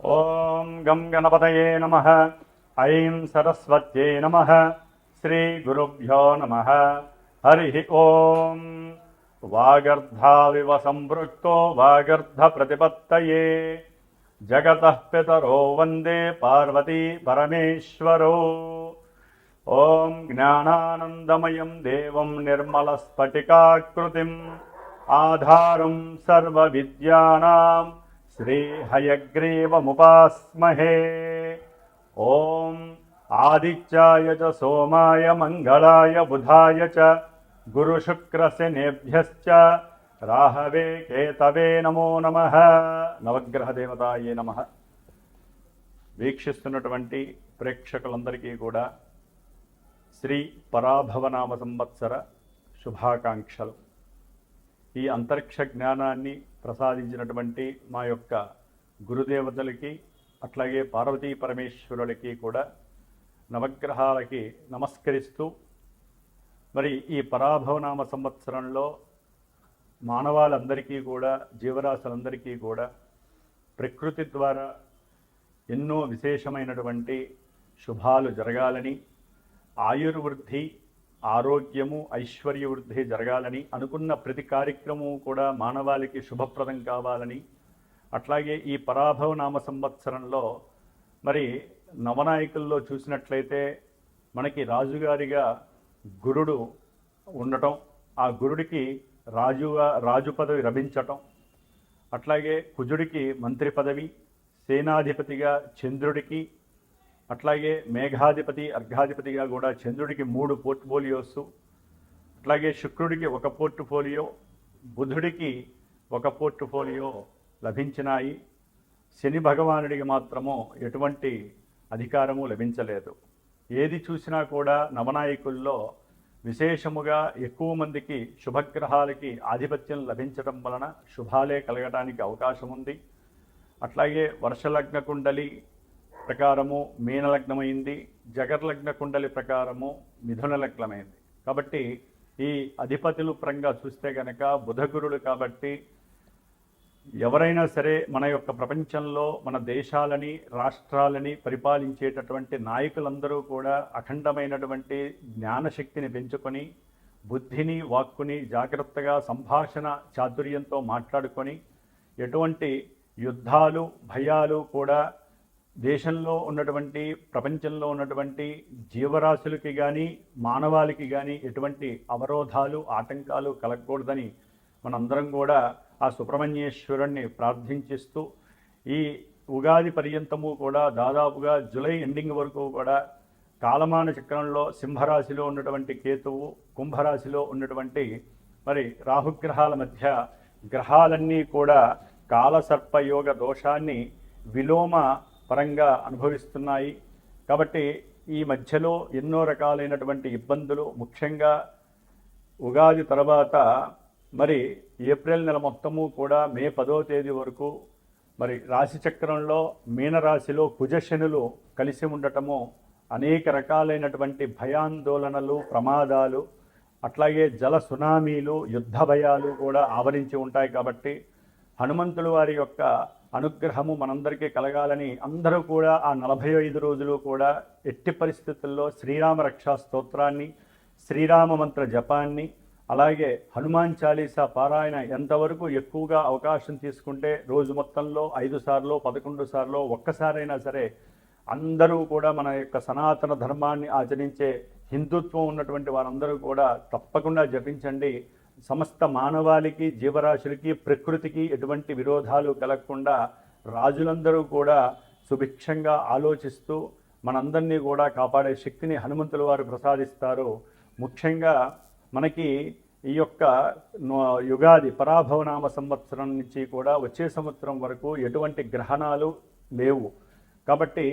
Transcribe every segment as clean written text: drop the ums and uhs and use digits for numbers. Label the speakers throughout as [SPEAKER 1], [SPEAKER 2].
[SPEAKER 1] ఓం గం గణపతయే నమః. ఐం సరస్వత్యై నమః. శ్రీ గురుభ్యో నమః. హరి ఓం. వాగర్ధావివ సంపృక్తో వాగర్ధ ప్రతిపత్తయే జగతః పితరో వందే పార్వతీ పరమేశ్వరో. ఓం జ్ఞానానందమయం దేవం నిర్మలస్ఫటికాకృతిం ఆధారం సర్వవిద్యానాం శ్రీహయగ్రీవముపాస్మహే. ఓం ఆదిత్యాయ చ సోమాయ మంగళాయ బుధాయ చ గురుశుక్రశనేభ్యశ్చ రాహవే కేతవే నమో నమః. నవగ్రహ దేవతాయే నమః. వీక్షిస్తున్నటువంటి ప్రేక్షకులందరికీ కూడా శ్రీ పరాభవనామ సంవత్సర శుభాకాంక్షలు. ఈ అంతరిక్ష జ్ఞానాన్ని ప్రసాదించినటువంటి మా యొక్క గురుదేవతలకి అట్లాగే పార్వతీ పరమేశ్వరులకి కూడా నవగ్రహాలకి నమస్కరిస్తూ, మరి ఈ పరాభవనామ సంవత్సరంలో మానవాళందరికీ కూడా, జీవరాశులందరికీ కూడా ప్రకృతి ద్వారా ఎన్నో విశేషమైనటువంటి శుభాలు జరగాలని, ఆయుర్వృద్ధి, ఆరోగ్యము, ఐశ్వర్యవృద్ధి జరగాలని, అనుకున్న ప్రతి కార్యక్రమం కూడా మానవాళికి శుభప్రదం కావాలని, అట్లాగే ఈ పరాభవనామ సంవత్సరంలో మరి నవనాయకుల్లో చూసినట్లయితే మనకి రాజుగారిగా గురుడు ఉండటం, ఆ గురుడికి రాజు పదవి లభించటం, అట్లాగే కుజుడికి మంత్రి పదవి, సేనాధిపతిగా చంద్రుడికి, అట్లాగే మేఘాధిపతి అర్ఘాధిపతిగా కూడా చంద్రుడికి 3 పోర్ట్ఫోలియోస్, అట్లాగే శుక్రుడికి 1 పోర్ట్ఫోలియో, బుధుడికి 1 పోర్ట్ఫోలియో లభించినాయి. శని భగవానుడికి మాత్రము ఎటువంటి అధికారము లభించలేదు. ఏది చూసినా కూడా నవనాయకుల్లో విశేషముగా ఎక్కువ మందికి శుభగ్రహాలకి ఆధిపత్యం లభించడం వలన శుభాలే కలగడానికి అవకాశం ఉంది. అట్లాగే వర్షలగ్న కుండలి ప్రకారము మీనలగ్నమైంది, జగర్లగ్న కుండలి ప్రకారము మిథున లగ్నమైంది. కాబట్టి ఈ అధిపతులు పరంగా చూస్తే కనుక బుధగురుడు. కాబట్టి ఎవరైనా సరే మన యొక్క ప్రపంచంలో మన దేశాలని, రాష్ట్రాలని పరిపాలించేటటువంటి నాయకులందరూ కూడా అఖండమైనటువంటి జ్ఞానశక్తిని పెంచుకొని, బుద్ధిని, వాక్కుని జాగ్రత్తగా సంభాషణ చాతుర్యంతో మాట్లాడుకొని, ఎటువంటి యుద్ధాలు, భయాలు కూడా దేశంలో ఉన్నటువంటి, ప్రపంచంలో ఉన్నటువంటి జీవరాశులకి కానీ, మానవాళికి కానీ ఎటువంటి అవరోధాలు, ఆటంకాలు కలగకూడదని మనందరం కూడా ఆ సుబ్రహ్మణ్యేశ్వరుణ్ణి ప్రార్థించిస్తూ, ఈ ఉగాది పర్యంతము కూడా దాదాపుగా జూలై ఎండింగ్ వరకు కూడా కాలమాన చక్రంలో సింహరాశిలో ఉన్నటువంటి కేతువు, కుంభరాశిలో ఉన్నటువంటి మరి రాహుగ్రహాల మధ్య గ్రహాలన్నీ కూడా కాలసర్పయోగ దోషాన్ని విలోమ పరంగా అనుభవిస్తున్నాయి. కాబట్టి ఈ మధ్యలో ఎన్నో రకాలైనటువంటి ఇబ్బందులు, ముఖ్యంగా ఉగాది తర్వాత మరి ఏప్రిల్ నెల మొత్తము కూడా మే 10వ తేదీ వరకు మరి రాశిచక్రంలో మీనరాశిలో కుజశనులు కలిసి ఉండటము అనేక రకాలైనటువంటి భయాందోళనలు, ప్రమాదాలు, అట్లాగే జల సునామీలు, యుద్ధ భయాలు కూడా ఆవరించి ఉంటాయి. కాబట్టి హనుమంతుడు వారి యొక్క అనుగ్రహము మనందరికీ కలగాలని అందరూ కూడా ఆ 45 రోజులు కూడా ఎట్టి పరిస్థితుల్లో శ్రీరామ రక్షా స్తోత్రాన్ని, శ్రీరామ మంత్ర జపాన్ని, అలాగే హనుమాన్ చాలీసా పారాయణ ఎంతవరకు ఎక్కువగా అవకాశం తీసుకుంటే రోజు మొత్తంలో 5 సార్లు, 11 సార్లు, ఒక్కసారైనా సరే అందరూ కూడా మన యొక్క సనాతన ధర్మాన్ని ఆచరించే హిందుత్వం ఉన్నటువంటి వారందరూ కూడా తప్పకుండా జపించండి. సమస్త మానవాళికి, జీవరాశులకి, ప్రకృతికి ఎటువంటి విరోధాలు కలగకుండా రాజులందరూ కూడా సుభిక్షంగా ఆలోచిస్తూ మనందరినీ కూడా కాపాడే శక్తిని హనుమంతుల వారు ప్రసాదిస్తారు. ముఖ్యంగా మనకి ఈ యొక్క యుగాది పరాభవనామ సంవత్సరం నుంచి కూడా వచ్చే సంవత్సరం వరకు ఎటువంటి గ్రహణాలు లేవు. కాబట్టి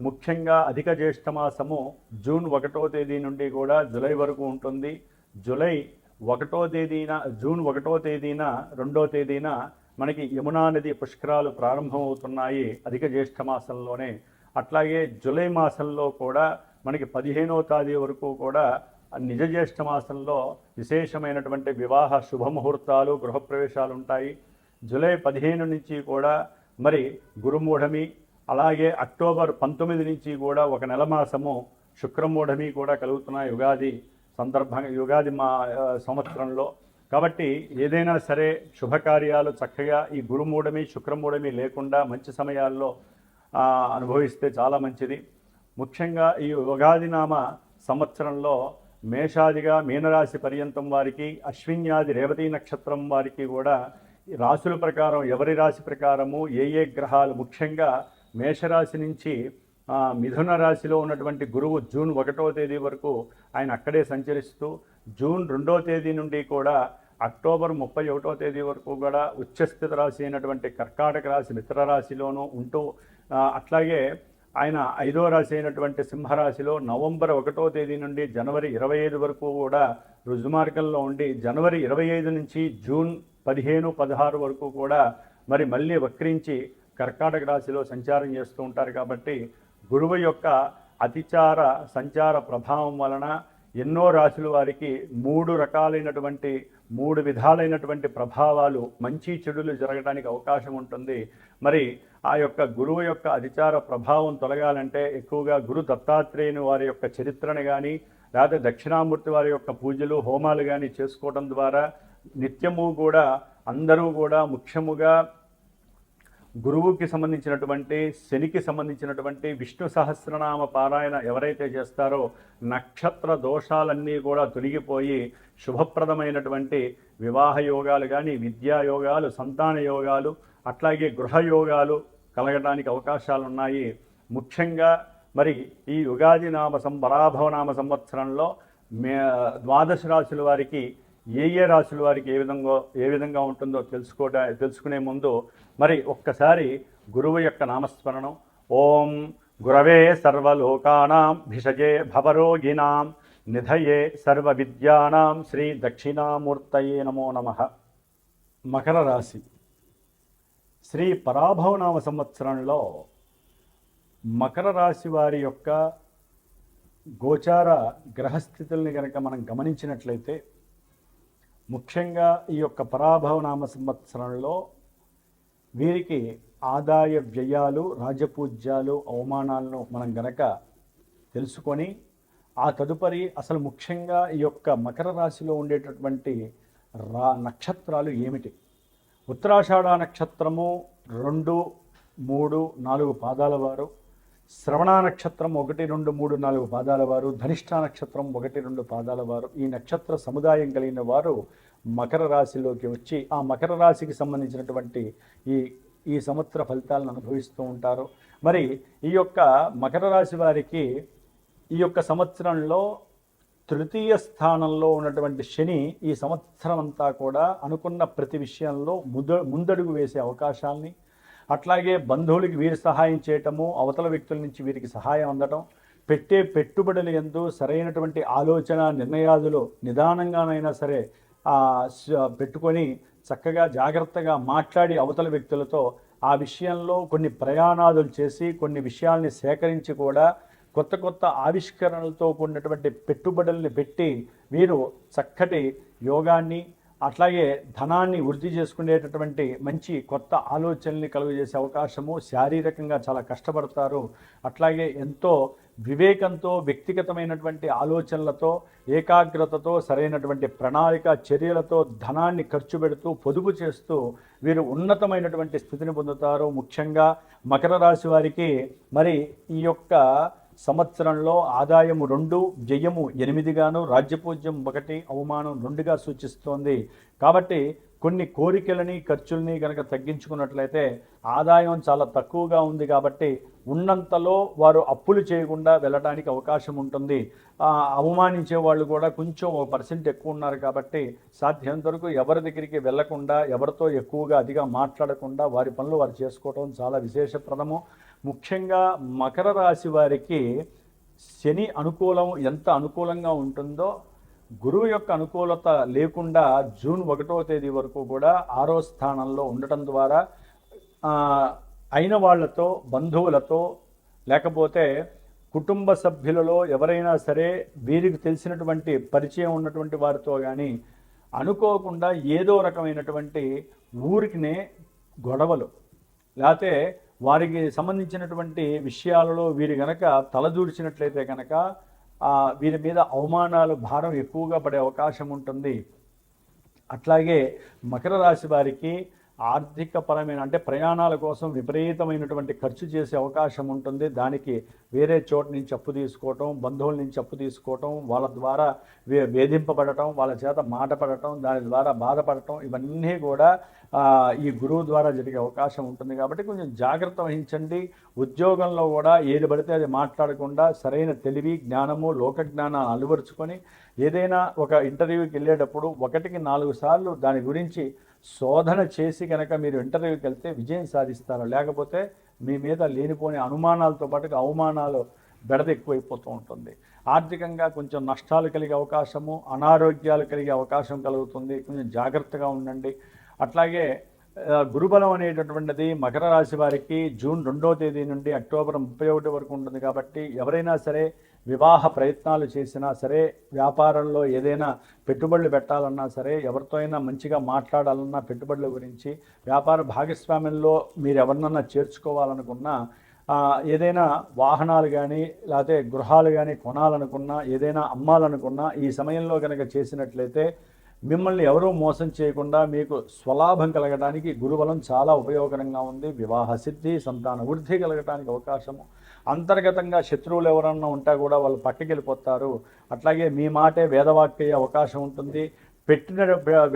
[SPEAKER 1] ముఖ్యంగా అధిక జ్యేష్ఠమాసము జూన్ 1వ తేదీ నుండి కూడా జూలై వరకు ఉంటుంది. జూన్ 1వ తేదీన 2వ తేదీన మనకి యమునా నది పుష్కరాలు ప్రారంభమవుతున్నాయి అధిక జ్యేష్ఠ మాసంలోనే. అట్లాగే జూలై మాసంలో కూడా మనకి 15వ తేదీ వరకు కూడా నిజ జ్యేష్ఠ మాసంలో విశేషమైనటువంటి వివాహ శుభముహూర్తాలు, గృహప్రవేశాలు ఉంటాయి. జూలై 15 నుంచి కూడా మరి గురుమూఢమి, అలాగే అక్టోబర్ 19 నుంచి కూడా ఒక నెల మాసము శుక్రమూఢమి కూడా కలుగుతున్నాయి యుగాది సందర్భంగా, యుగాది సంవత్సరంలో. కాబట్టి ఏదైనా సరే శుభకార్యాలు చక్కగా ఈ గురుమూఢమి శుక్రమూఢమి లేకుండా మంచి సమయాల్లో అనుభవిస్తే చాలా మంచిది. ముఖ్యంగా ఈ యుగాది నామ సంవత్సరంలో మేషాదిగా మీనరాశి పర్యంతం వారికి, అశ్విన్యాది రేవతి నక్షత్రం వారికి కూడా రాశుల ప్రకారం ఎవరి రాశి ప్రకారము ఏ గ్రహాలు, ముఖ్యంగా మేషరాశి నుంచి మిథున రాశిలో ఉన్నటువంటి గురువు జూన్ 1వ తేదీ వరకు ఆయన అక్కడే సంచరిస్తూ, జూన్ 2వ తేదీ నుండి కూడా అక్టోబర్ 31వ తేదీ వరకు కూడా ఉచ్చస్థిత రాశి అయినటువంటి కర్కాటక రాశి మిత్ర రాశిలోనూ ఉంటూ, అట్లాగే ఆయన 5వ రాశి అయినటువంటి సింహరాశిలో నవంబర్ 1వ తేదీ నుండి జనవరి 25 వరకు కూడా రుజుమార్గంలో ఉండి, జనవరి 25 నుంచి జూన్ 15, 16 వరకు కూడా మరి మళ్ళీ వక్రించి కర్కాటక రాశిలో సంచారం చేస్తూ ఉంటారు. కాబట్టి గురువు యొక్క అతిచార సంచార ప్రభావం వలన ఎన్నో రాశుల వారికి 3 విధాలైనటువంటి ప్రభావాలు, మంచి చెడులు జరగడానికి అవకాశం ఉంటుంది. మరి ఆ యొక్క గురువు యొక్క అతిచార ప్రభావం తొలగాలంటే ఎక్కువగా గురు దత్తాత్రేయుని వారి యొక్క చరిత్రను కానీ, లేకపోతే దక్షిణామూర్తి వారి యొక్క పూజలు హోమాలు కానీ చేసుకోవడం ద్వారా నిత్యము కూడా అందరూ కూడా ముఖ్యముగా గురువుకి సంబంధించినటువంటి, శనికి సంబంధించినటువంటి విష్ణు సహస్రనామ పారాయణ ఎవరైతే చేస్తారో నక్షత్ర దోషాలన్నీ కూడా తొలగిపోయి శుభప్రదమైనటువంటి వివాహ యోగాలు కానీ, విద్యా యోగాలు, సంతాన యోగాలు, అట్లాగే గృహయోగాలు కలగడానికి అవకాశాలు ఉన్నాయి. ముఖ్యంగా మరి ఈ యుగాది పరాభవనామ సంవత్సరంలో ద్వాదశ రాశుల వారికి ఏ రాశుల వారికి ఏ విధంగా ఉంటుందో తెలుసుకునే ముందు మరి ఒక్కసారి గురువు యొక్క నామస్మరణం. ఓం గురవే సర్వలోకానాం భిషజే భవరోగిణాం నిధయే సర్వ విద్యానాం శ్రీ దక్షిణామూర్తయే నమో నమః. మకర రాశి శ్రీ పరాభవనామ సంవత్సరంలో మకర రాశి వారి యొక్క గోచార గ్రహస్థితుల్ని కనుక మనం గమనించినట్లయితే, ముఖ్యంగా ఈ యొక్క పరాభవనామ సంవత్సరంలో వీరికి ఆదాయ వ్యయాలు, రాజపూజ్యాలు, అవమానాలను మనం గనక తెలుసుకొని ఆ తదుపరి అసలు ముఖ్యంగా ఈ యొక్క మకర రాశిలో ఉండేటటువంటి నక్షత్రాలు ఏమిటి? ఉత్తరాషాఢ నక్షత్రము 2, 3, 4 పాదాల వారు, శ్రవణ నక్షత్రం 1, 2, 3, 4 పాదాల వారు, ధనిష్ఠ నక్షత్రం 1, 2 పాదాల వారు, ఈ నక్షత్ర సముదాయం కలిగిన వారు మకర రాశిలోకి వచ్చి ఆ మకర రాశికి సంబంధించినటువంటి ఈ సంవత్సర ఫలితాలను అనుభవిస్తూ ఉంటారు. మరి ఈ యొక్క మకర రాశి వారికి ఈ యొక్క సంవత్సరంలో తృతీయ స్థానంలో ఉన్నటువంటి శని ఈ సంవత్సరం అంతా కూడా అనుకున్న ప్రతి విషయంలో ముందడుగు వేసే అవకాశాలని, అట్లాగే బంధువులకి వీరి సహాయం చేయటము, అవతల వ్యక్తుల నుంచి వీరికి సహాయం అందటం, పెట్టే పెట్టుబడులు యందు సరైనటువంటి ఆలోచన నిర్ణయాదులు నిదానంగానైనా సరే పెట్టుకొని చక్కగా జాగ్రత్తగా మాట్లాడి అవతల వ్యక్తులతో ఆ విషయంలో కొన్ని ప్రయాణాదులు చేసి కొన్ని విషయాల్ని సేకరించి కూడా కొత్త ఆవిష్కరణలతో కూడినటువంటి పెట్టుబడుల్ని పెట్టి వీరు చక్కటి యోగాన్ని, అట్లాగే ధనాన్ని వృద్ధి చేసుకునేటటువంటి మంచి కొత్త ఆలోచనల్ని కలుగజేసే అవకాశము, శారీరకంగా చాలా కష్టపడతారు. అట్లాగే ఎంతో వివేకంతో, వ్యక్తిగతమైనటువంటి ఆలోచనలతో, ఏకాగ్రతతో, సరైనటువంటి ప్రణాళిక చర్యలతో ధనాన్ని ఖర్చు పెడుతూ పొదుపు చేస్తూ వీరు ఉన్నతమైనటువంటి స్థితిని పొందుతారు. ముఖ్యంగా మకర రాశి వారికి మరి ఈ యొక్క సంవత్సరంలో ఆదాయము 2, వ్యయము 8గాను, రాజ్యపూజ్యం 1, అవమానం 2గా సూచిస్తోంది. కాబట్టి కొన్ని కోరికలని ఖర్చుల్ని కనుక తగ్గించుకున్నట్లయితే ఆదాయం చాలా తక్కువగా ఉంది. కాబట్టి ఉన్నంతలో వారు అప్పులు చేయకుండా వెళ్ళడానికి అవకాశం ఉంటుంది. అవమానించే వాళ్ళు కూడా కొంచెం 1% ఎక్కువ ఉన్నారు. కాబట్టి సాధ్యమైనంత వరకు ఎవరి దగ్గరికి వెళ్లకుండా, ఎవరితో ఎక్కువగా అదిగా మాట్లాడకుండా వారి పనులు వారు చేసుకోవడం చాలా విశేషప్రదము. ముఖ్యంగా మకర రాశి వారికి శని ఎంత అనుకూలంగా ఉంటుందో, గురువు యొక్క అనుకూలత లేకుండా జూన్ 1వ తేదీ వరకు కూడా 6వ స్థానంలో ఉండటం ద్వారా అయిన వాళ్లతో, బంధువులతో, లేకపోతే కుటుంబ సభ్యులలో ఎవరైనా సరే వీరికి తెలిసినటువంటి పరిచయం ఉన్నటువంటి వారితో కానీ అనుకోకుండా ఏదో రకమైనటువంటి ఊరికినే గొడవలు, లేకపోతే వారికి సంబంధించినటువంటి విషయాలలో వీరు గనక తలదూర్చినట్లయితే కనుక వీరి మీద అవమానాలు భారం ఎక్కువగా పడే అవకాశం ఉంటుంది. అట్లాగే మకర రాశి వారికి ఆర్థిక పరమైన అంటే ప్రయాణాల కోసం విపరీతమైనటువంటి ఖర్చు చేసే అవకాశం ఉంటుంది. దానికి వేరే చోట నుంచి అప్పు తీసుకోవటం, బంధువుల నుంచి అప్పు తీసుకోవటం, వాళ్ళ ద్వారా వేధింపబడటం, వాళ్ళ చేత మాట పడటం, దాని ద్వారా బాధపడటం, ఇవన్నీ కూడా ఈ గురువు ద్వారా జరిగే అవకాశం ఉంటుంది. కాబట్టి కొంచెం జాగ్రత్త వహించండి. ఉద్యోగంలో కూడా ఏది పడితే అది మాట్లాడకుండా సరైన తెలివి, జ్ఞానము, లోక జ్ఞానాన్ని అలవరుచుకొని ఏదైనా ఒక ఇంటర్వ్యూకి వెళ్ళేటప్పుడు 1కి 4 సార్లు దాని గురించి శోధన చేసి కనుక మీరు ఇంటర్వ్యూకి వెళ్తే విజయం సాధిస్తారు. లేకపోతే మీ మీద లేనిపోని అనుమానాలతో పాటుగా అవమానాలు బెడద ఎక్కువైపోతూ ఉంటుంది. ఆర్థికంగా కొంచెం నష్టాలు కలిగే అవకాశము, అనారోగ్యాలు కలిగే అవకాశం కలుగుతుంది. కొంచెం జాగ్రత్తగా ఉండండి. అట్లాగే గురుబలం అనేటటువంటిది మకర రాశి వారికి జూన్ 2వ తేదీ నుండి అక్టోబర్ 31 వరకు ఉంటుంది. కాబట్టి ఎవరైనా సరే వివాహ ప్రయత్నాలు చేసినా సరే, వ్యాపారంలో ఏదైనా పెట్టుబడులు పెట్టాలన్నా సరే, ఎవరితో అయినా మంచిగా మాట్లాడాలన్నా పెట్టుబడుల గురించి, వ్యాపార భాగస్వామ్యంలో మీరు ఎవరినన్నా చేర్చుకోవాలనుకున్నా, ఏదైనా వాహనాలు కానీ లేకపోతే గృహాలు కానీ కొనాలనుకున్నా, ఏదైనా అమ్మాలనుకున్నా ఈ సమయంలో కనుక చేసినట్లయితే మిమ్మల్ని ఎవరూ మోసం చేయకుండా మీకు స్వలాభం కలగడానికి గురుబలం చాలా ఉపయోగకరంగా ఉంది. వివాహ సిద్ధి, సంతాన వృద్ధి కలగడానికి అవకాశము. అంతర్గతంగా శత్రువులు ఎవరన్నా ఉంటా కూడా వాళ్ళు పక్కకి వెళ్ళిపోతారు. అట్లాగే మీ మాటే వేదవాక్య అవకాశం ఉంటుంది.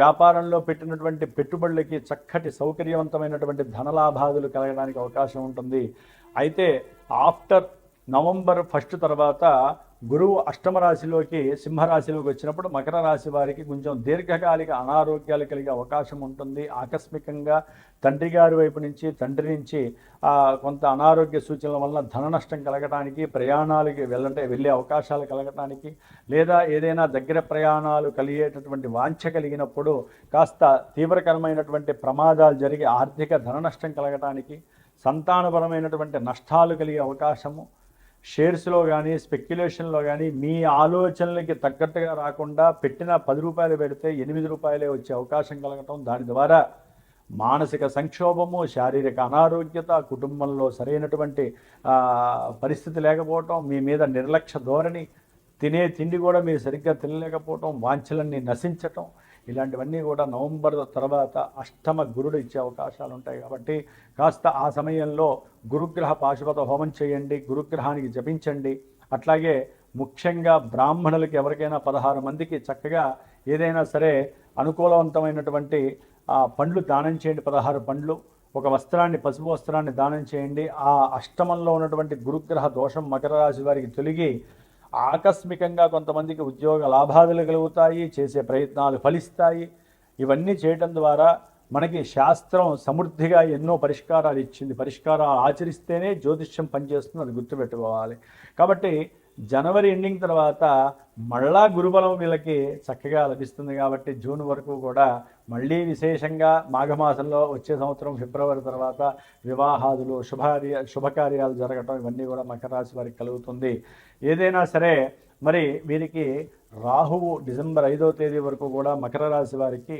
[SPEAKER 1] వ్యాపారంలో పెట్టినటువంటి పెట్టుబడులకి చక్కటి సౌకర్యవంతమైనటువంటి ధనలాభాదులు కలగడానికి అవకాశం ఉంటుంది. అయితే ఆఫ్టర్ నవంబర్ 1 తర్వాత గురువు అష్టమ రాశిలోకి సింహరాశిలోకి వచ్చినప్పుడు మకర రాశి వారికి కొంచెం దీర్ఘకాలిక అనారోగ్యాలు కలిగే అవకాశం ఉంటుంది. ఆకస్మికంగా తండ్రి గారి వైపు నుంచి, తండ్రి నుంచి కొంత అనారోగ్య సూచనల వల్ల ధన నష్టం కలగడానికి, ప్రయాణాలకి వెళ్ళే అవకాశాలు కలగడానికి, లేదా ఏదైనా దగ్గర ప్రయాణాలు కలిగేటటువంటి వాంఛ కలిగినప్పుడు కాస్త తీవ్రకరమైనటువంటి ప్రమాదాలు జరిగి ఆర్థిక ధన నష్టం కలగడానికి, సంతానపరమైనటువంటి నష్టాలు కలిగే అవకాశము, షేర్స్లో కానీ స్పెక్యులేషన్లో కానీ మీ ఆలోచనలకి తగ్గట్టుగా రాకుండా పెట్టిన 10 రూపాయలు పెడితే 8 రూపాయలే వచ్చే అవకాశం కలగటం, దాని ద్వారా మానసిక సంక్షోభము, శారీరక అనారోగ్యత, కుటుంబంలో సరైనటువంటి పరిస్థితి లేకపోవటం, మీ మీద నిర్లక్ష్య ధోరణి, తినే తిండి కూడా మీరు సరిగ్గా తినలేకపోవటం, వాంఛలన్నీ నశించటం, ఇలాంటివన్నీ కూడా నవంబర్ తర్వాత అష్టమ గురుడు ఇచ్చే అవకాశాలు ఉంటాయి. కాబట్టి కాస్త ఆ సమయంలో గురుగ్రహ పాశుపత హోమం చేయండి, గురుగ్రహానికి జపించండి. అట్లాగే ముఖ్యంగా బ్రాహ్మణులకి ఎవరికైనా 16 మందికి చక్కగా ఏదైనా సరే అనుకూలవంతమైనటువంటి పండ్లు దానం చేయండి. 16 పండ్లు, ఒక వస్త్రాన్ని, పసుపు వస్త్రాన్ని దానం చేయండి. ఆ అష్టమంలో ఉన్నటువంటి గురుగ్రహ దోషం మకర రాశి వారికి తొలగి ఆకస్మికంగా కొంతమందికి ఉద్యోగ లాభాదులు కలుగుతాయి, చేసే ప్రయత్నాలు ఫలిస్తాయి. ఇవన్నీ చేయటం ద్వారా మనకి శాస్త్రం సమృద్ధిగా ఎన్నో పరిష్కారాలు ఇచ్చింది. పరిష్కారాలు ఆచరిస్తేనే జ్యోతిష్యం పనిచేస్తుంది, అది గుర్తుపెట్టుకోవాలి. కాబట్టి జనవరి ఎండింగ్ తర్వాత మళ్ళా గురుబలం వీళ్ళకి చక్కగా లభిస్తుంది. కాబట్టి జూన్ వరకు కూడా మళ్ళీ విశేషంగా మాఘమాసంలో వచ్చే సంవత్సరం ఫిబ్రవరి తర్వాత వివాహాదులు, శుభకార్యాలు జరగటం, ఇవన్నీ కూడా మకర రాశి వారికి కలుగుతుంది. ఏదైనా సరే మరి వీరికి రాహువు డిసెంబర్ 5వ తేదీ వరకు కూడా మకర రాశి వారికి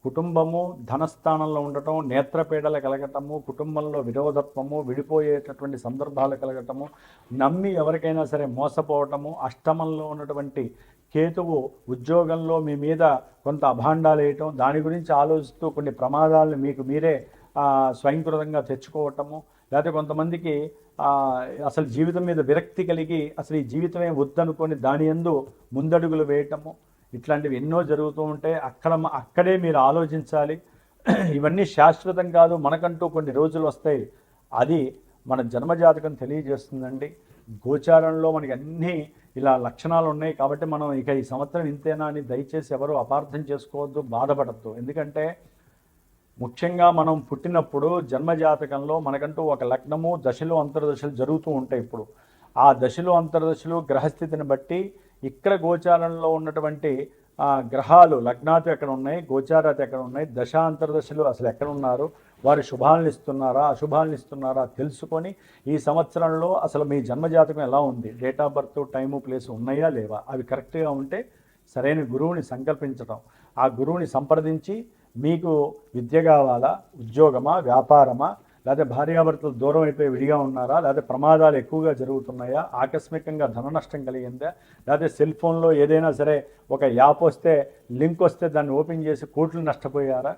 [SPEAKER 1] కుటుంబము ధనస్థానంలో ఉండటం, నేత్రపీడలు కలగటము, కుటుంబంలో విరోధత్వము, విడిపోయేటటువంటి సందర్భాలు కలగటము, నమ్మి ఎవరికైనా సరే మోసపోవటము, అష్టమంలో ఉన్నటువంటి కేతువు ఉద్యోగంలో మీ మీద కొంత అభాండాలు వేయటం, దాని గురించి ఆలోచిస్తూ కొన్ని ప్రమాదాలను మీకు మీరే స్వయంకృతంగా తెచ్చుకోవటము, లేకపోతే కొంతమందికి అసలు జీవితం మీద విరక్తి కలిగి అసలు ఈ జీవితమే వద్దనుకొని దాని యందు ముందడుగులు వేయటము, ఇట్లాంటివి ఎన్నో జరుగుతూ ఉంటాయి. అక్కడే మీరు ఆలోచించాలి. ఇవన్నీ శాశ్వతం కాదు, మనకంటూ కొన్ని రోజులు వస్తాయి. అది మన జన్మజాతకం తెలియజేస్తుందండి. గోచారంలో మనకి అన్నీ ఇలా లక్షణాలు ఉన్నాయి. కాబట్టి మనం ఇక ఈ సంవత్సరం ఇంతేనా అని దయచేసి ఎవరు అపార్థం చేసుకోవద్దు, బాధపడద్దు. ఎందుకంటే ముఖ్యంగా మనం పుట్టినప్పుడు జన్మజాతకంలో మనకంటూ ఒక లగ్నము, దశలు, అంతర్దశలు జరుగుతూ ఉంటాయి. ఇప్పుడు ఆ దశలు, అంతర్దశలు గ్రహస్థితిని బట్టి ఇక్కడ గోచారంలో ఉన్నటువంటి గ్రహాలు లగ్నాలు ఎక్కడ ఉన్నాయి, గోచారాలు ఎక్కడ ఉన్నాయి, దశాంతర్దశలు అసలు ఎక్కడ ఉన్నారు, వారు శుభాలను ఇస్తున్నారా, అశుభాలను ఇస్తున్నారా తెలుసుకొని ఈ సంవత్సరంలో అసలు మీ జన్మజాతకం ఎలా ఉంది, date of birth, time, place ఉన్నాయా లేవా, అవి కరెక్ట్గా ఉంటే సరైన గురువుని సంకల్పించడం, ఆ గురువుని సంప్రదించి మీకు విద్య కావాలా, ఉద్యోగమా, వ్యాపారమా, లేకపోతే భార్యాభర్తలు దూరం అయిపోయి విడిగా ఉన్నారా, లేకపోతే ప్రమాదాలు ఎక్కువగా జరుగుతున్నాయా, ఆకస్మికంగా ధన నష్టం కలిగిందా, లేకపోతే సెల్ ఫోన్లో ఏదైనా సరే ఒక యాప్ వస్తే లింక్ వస్తే దాన్ని ఓపెన్ చేసి కోట్లు నష్టపోయారా,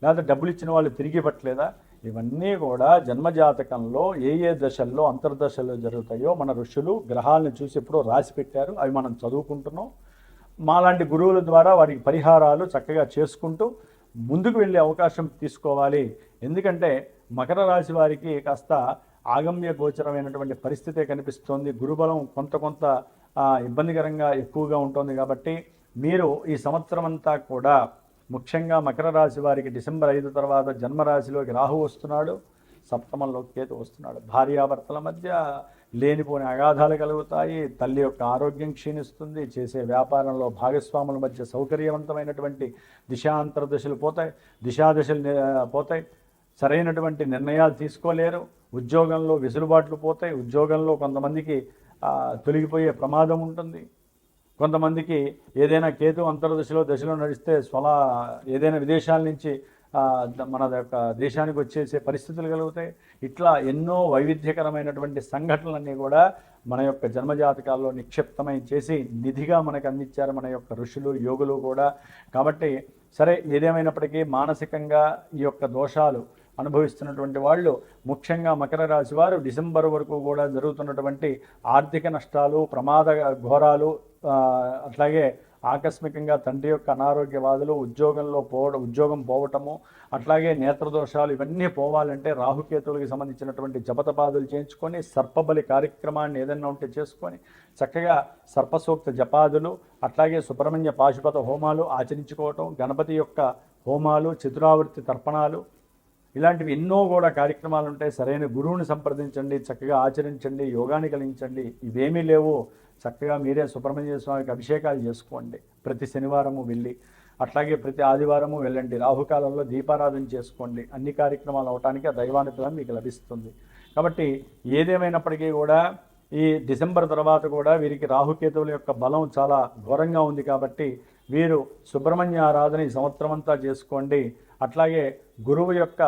[SPEAKER 1] లేకపోతే డబ్బులు ఇచ్చిన వాళ్ళు తిరిగి ఇవ్వట్లేదా, ఇవన్నీ కూడా జన్మజాతకంలో ఏ ఏ దశల్లో అంతర్దశల్లో జరుగుతాయో మన ఋషులు గ్రహాలను చూసి ఎప్పుడో రాసి పెట్టారు. అవి మనం చదువుకుంటున్నాం. మాలాంటి గురువుల ద్వారా వాటికి పరిహారాలు చక్కగా చేసుకుంటూ ముందుకు వెళ్ళే అవకాశం తీసుకోవాలి. ఎందుకంటే మకర రాశి వారికి కాస్త ఆగమ్య గోచరమైనటువంటి పరిస్థితే కనిపిస్తోంది. గురుబలం కొంత ఇబ్బందికరంగా ఎక్కువగా ఉంటుంది. కాబట్టి మీరు ఈ సంవత్సరం అంతా కూడా ముఖ్యంగా మకర రాశి వారికి డిసెంబర్ 5 తర్వాత జన్మరాశిలోకి రాహు వస్తున్నాడు, సప్తమంలో కేతు వస్తున్నాడు. భార్యాభర్తల మధ్య లేనిపోని అగాధాలు కలుగుతాయి. తల్లి యొక్క ఆరోగ్యం క్షీణిస్తుంది. చేసే వ్యాపారంలో భాగస్వాముల మధ్య సౌకర్యవంతమైనటువంటి దిశాంతరదశలు పోతాయి, దిశాదశలు పోతాయి. సరైనటువంటి నిర్ణయాలు తీసుకోలేరు. ఉద్యోగంలో వెసులుబాట్లు పోతాయి. ఉద్యోగంలో కొంతమందికి తొలగిపోయే ప్రమాదం ఉంటుంది. కొంతమందికి ఏదైనా కేతు అంతర్దశలో నడిస్తే ఏదైనా విదేశాల నుంచి మన యొక్క దేశానికి వచ్చేసే పరిస్థితులు కలుగుతాయి. ఇట్లా ఎన్నో వైవిధ్యకరమైనటువంటి సంఘటనలన్నీ కూడా మన యొక్క జన్మజాతకాల్లో నిక్షిప్తమై చేసి నిధిగా మనకు అందించారు మన యొక్క ఋషులు యోగులు కూడా. కాబట్టి సరే, ఏదేమైనప్పటికీ మానసికంగా ఈ యొక్క దోషాలు అనుభవిస్తున్నటువంటి వాళ్ళు, ముఖ్యంగా మకర రాశి వారు డిసెంబర్ వరకు కూడా జరుగుతున్నటువంటి ఆర్థిక నష్టాలు, ప్రమాద ఘోరాలు, అట్లాగే ఆకస్మికంగా తండ్రి యొక్క అనారోగ్య బాధలు, ఉద్యోగం పోవటము, అట్లాగే నేత్రదోషాలు, ఇవన్నీ పోవాలంటే రాహుకేతువులకి సంబంధించినటువంటి జపతపాదులు చేయించుకొని, సర్పబలి కార్యక్రమాన్ని ఏదైనా ఉంటే చేసుకొని చక్కగా సర్పసూక్త జపాదులు, అట్లాగే సుబ్రహ్మణ్య పాశుపత హోమాలు ఆచరించుకోవటం, గణపతి యొక్క హోమాలు, చతురావృత్తి తర్పణాలు, ఇలాంటివి ఎన్నో కూడా కార్యక్రమాలు ఉంటాయి. సరైన గురువుని సంప్రదించండి, చక్కగా ఆచరించండి, యోగాన్ని కలిగించండి. ఇవేమీ లేవు, చక్కగా మీరే సుబ్రహ్మణ్య స్వామికి అభిషేకాలు చేసుకోండి. ప్రతి శనివారము వెళ్ళి, అట్లాగే ప్రతి ఆదివారము వెళ్ళండి. రాహుకాలంలో దీపారాధన చేసుకోండి. అన్ని కార్యక్రమాలు అవటానికి ఆ దైవానుగ్రహం మీకు లభిస్తుంది. కాబట్టి ఏదేమైనప్పటికీ కూడా ఈ డిసెంబర్ తర్వాత కూడా వీరికి రాహుకేతువుల యొక్క బలం చాలా ఘోరంగా ఉంది. కాబట్టి వీరు సుబ్రహ్మణ్య ఆరాధన ఈ సంవత్సరం అంతా చేసుకోండి. అట్లాగే గురువు యొక్క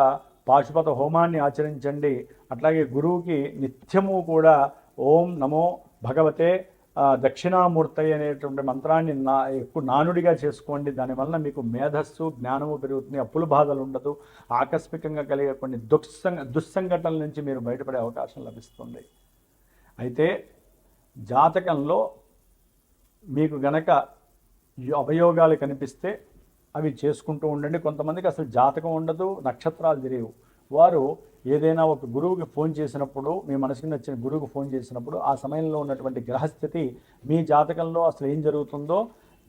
[SPEAKER 1] పాశుపత హోమాన్ని ఆచరించండి. అట్లాగే గురువుకి నిత్యము కూడా ఓం నమో భగవతే దక్షిణామూర్తయ్య అనేటువంటి మంత్రాన్ని ఎక్కువ నానుడిగా చేసుకోండి. దానివల్ల మీకు మేధస్సు, జ్ఞానము పెరుగుతుంది. అప్పుల బాధలు ఉండదు. ఆకస్మికంగా కలిగే కొన్ని దుస్సంఘటనల నుంచి మీరు బయటపడే అవకాశం లభిస్తుంది. అయితే జాతకంలో మీకు గనక అవయోగాలు కనిపిస్తే అవి చేసుకుంటూ ఉండండి. కొంతమందికి అసలు జాతకం ఉండదు, నక్షత్రాలు తెలియవు. వారు ఏదైనా ఒక గురువుకి ఫోన్ చేసినప్పుడు, మీ మనసుకి నచ్చిన గురువుకి ఫోన్ చేసినప్పుడు ఆ సమయంలో ఉన్నటువంటి గ్రహస్థితి, మీ జాతకంలో అసలు ఏం జరుగుతుందో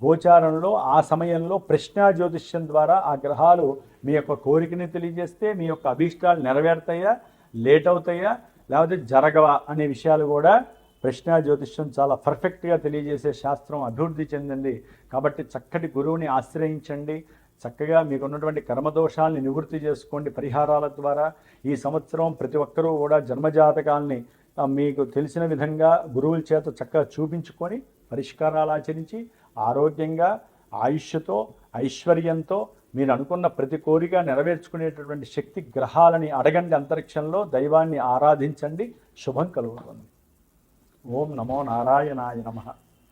[SPEAKER 1] గోచారంలో ఆ సమయంలో ప్రశ్నా జ్యోతిష్యం ద్వారా ఆ గ్రహాలు మీ యొక్క కోరికని తెలియజేస్తే మీ యొక్క అభీష్టాలు నెరవేరుతాయా, లేట్ అవుతాయా, లేకపోతే జరగవా అనే విషయాలు కూడా ప్రశ్నా జ్యోతిష్యం చాలా పర్ఫెక్ట్గా తెలియజేసే శాస్త్రం అభివృద్ధి చెందింది. కాబట్టి చక్కటి గురువుని ఆశ్రయించండి. చక్కగా మీకున్నటువంటి కర్మదోషాలని నివృత్తి చేసుకోండి పరిహారాల ద్వారా. ఈ సంవత్సరం ప్రతి ఒక్కరూ కూడా జన్మజాతకాల్ని మీకు తెలిసిన విధంగా గురువుల చేత చక్కగా చూపించుకొని పరిష్కారాలు ఆచరించి ఆరోగ్యంగా, ఆయుష్తో, ఐశ్వర్యంతో మీరు అనుకున్న ప్రతి కోరిక నెరవేర్చుకునేటటువంటి శక్తి గ్రహాలని అడగండి. అంతరిక్షంలో దైవాన్ని ఆరాధించండి. శుభం కలుగుతుంది. ఓం నమో నారాయణాయ నమః.